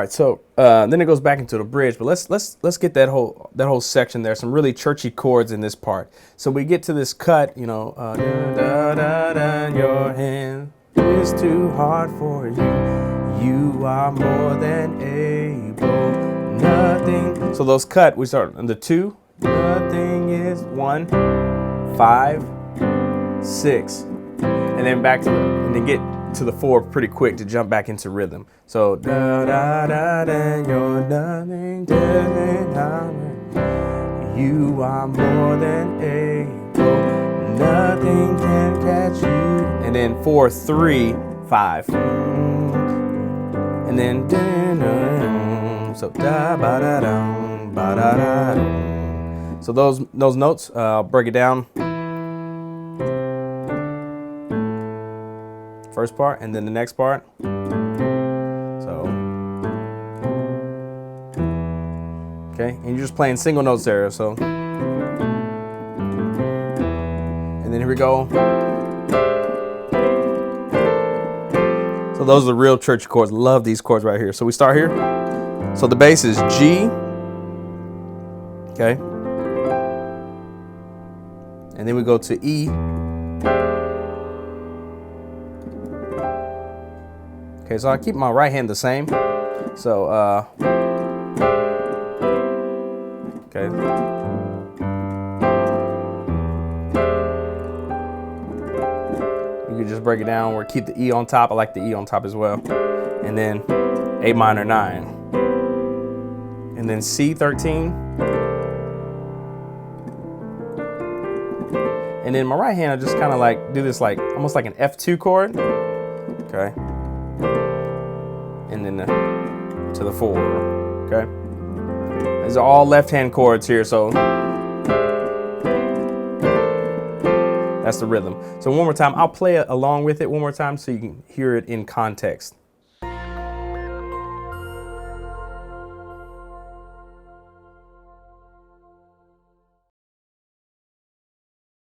right, so then it goes back into the bridge, but let's get that whole section there. Some really churchy chords in this part. So we get to this cut, you know, da, da, da, your hand is too hard for you. You are more than able. Nothing. So those cut, we start on the 2. Nothing is 1, 5, 6, and then back to and then get to the 4 pretty quick to jump back into rhythm. So da da da da, you're nothing, you are more than able, nothing can catch you. And then 4, 3, 5, and then so da ba da dum ba da da dum. So those notes, I'll break it down. First part, and then the next part. So, okay, and you're just playing single notes there. So, and then here we go. So those are the real church chords. Love these chords right here. So we start here. So the bass is G. Okay. And then we go to E. Okay, so I keep my right hand the same. So, okay. You can just break it down or keep the E on top. I like the E on top as well. And then A minor 9. And then C 13. And then my right hand, I just kind of like do this like almost like an F2 chord. Okay. And then to the 4, okay? These are all left-hand chords here, so that's the rhythm. So one more time, I'll play it along with it one more time so you can hear it in context.